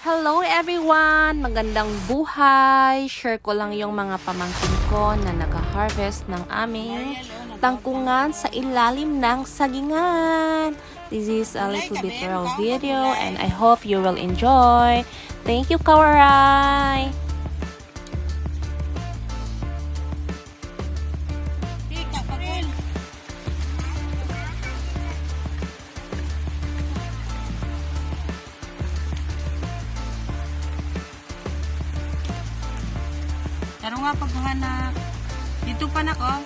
Hello everyone! Magandang buhay! Share ko lang yung mga pamangkin ko na nag-harvest ng aming tangkungan sa ilalim ng sagingan. This is a little bit raw video and I hope you will enjoy. Thank you, Kawaray! Taro nga paghahanap. Dito pa na ko.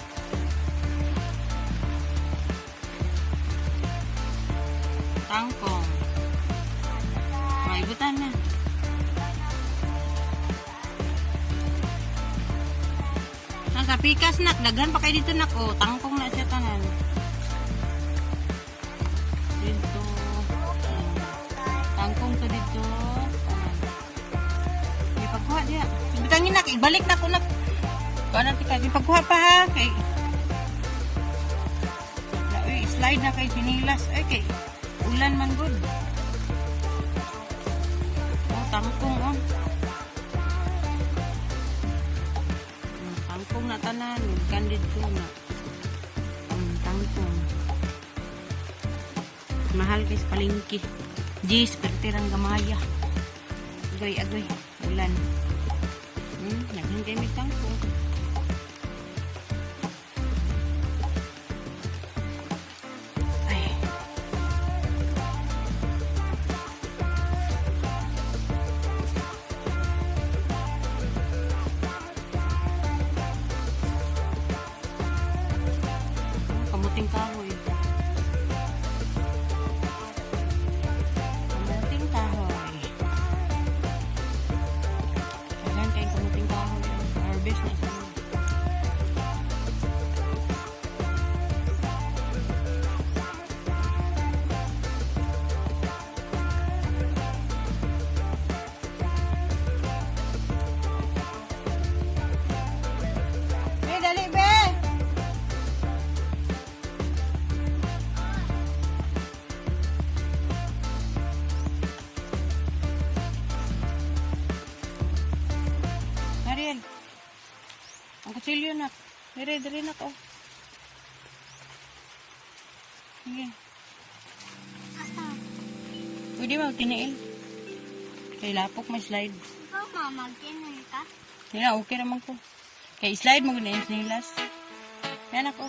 Tangkong. May ibutan na. Sa pikas nak, daghan pa kayo dito nak. Oh, tangkong na siya tanan. Dito. Tangkong to dito. May pagkuha diya. Bitangin nak, ibalik na ko nak. Kuha natin kayo. Pagkuha pa ha. Kay slide na kay sinilas. Ay kay ulan man good. Oh, tangkong oh. Tangkong na tanan. Candid ko na. Tangkong. Mahal kay sa palengke. Jis, pertirang gamaya. Agoy. Ulan. Naghintay may tangkong. Ay. Kamuting kahoy. Kamuting kahoy. Ayan kayong kamuting kahoy. Harvest na siya. Dali, be! Ariel, ang kutsilyo na. Dire na ko. Sige. Pwede ba tiniil? Kay lapok may slide. Ikaw, mama, mag-inay ka? Hindi okay naman ko. Kay slide mo gano'n yung sinilas. Yan ako.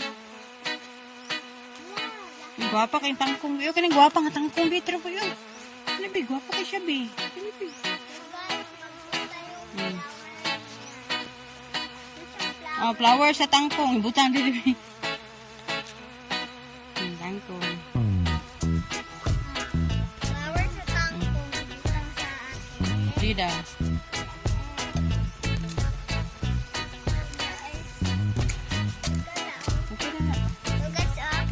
Gwapa kayong tangkong. Yung kanang gwapa nga tangkong. Bitro po yun. Ano ba? Gwapa kay siya, be. Ano ba? Oh, flower sa tangkong. Ibutang dito, be. Tangkong. Flower sa tangkong, butang saan? Dida. Okay na. Tugas, oh.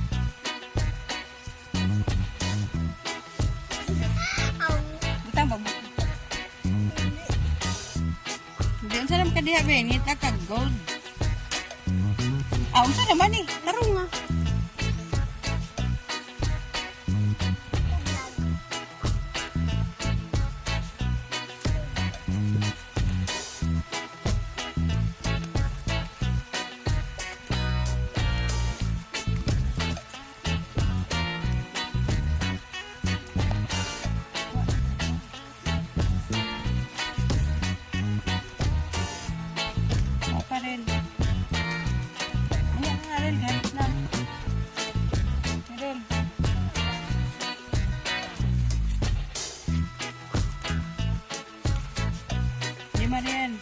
Aw. Butang ba? Hindi, unsa naman ka diha, be? Ngita ka gold. Unsa naman eh. Taro nga. Pa rin. Ano nga rin, ganit na. Rin. Lima rin.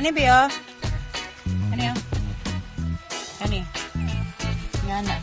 Ano biyo? Ano biyo? Ano yun? Ano yun? Yan na.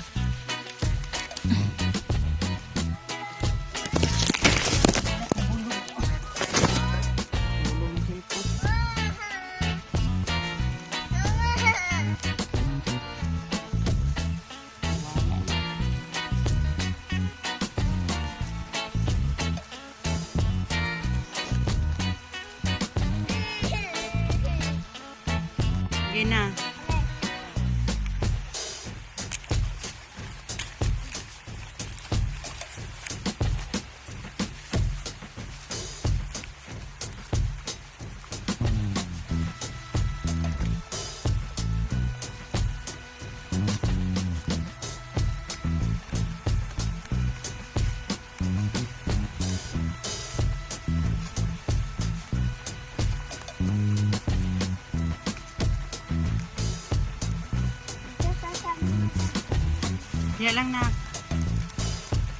Kaya lang na.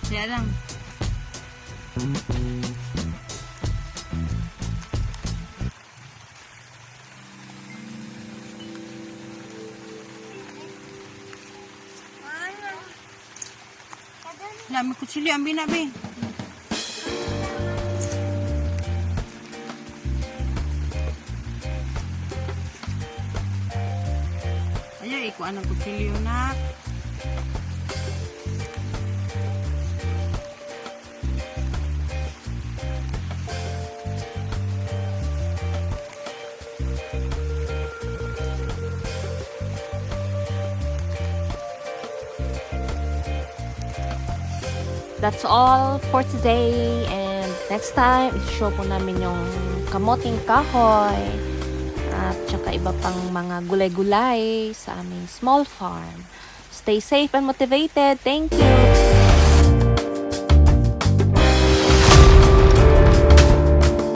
Kaya lang. Wala, may kutsilyo. Ambi na, be. Ayaw, ikuan ang kutsilyo na. That's all for today. And next time, i-show ko namin yung kamoting kahoy at saka iba pang mga gulay-gulay sa aming small farm. Stay safe and motivated. Thank you!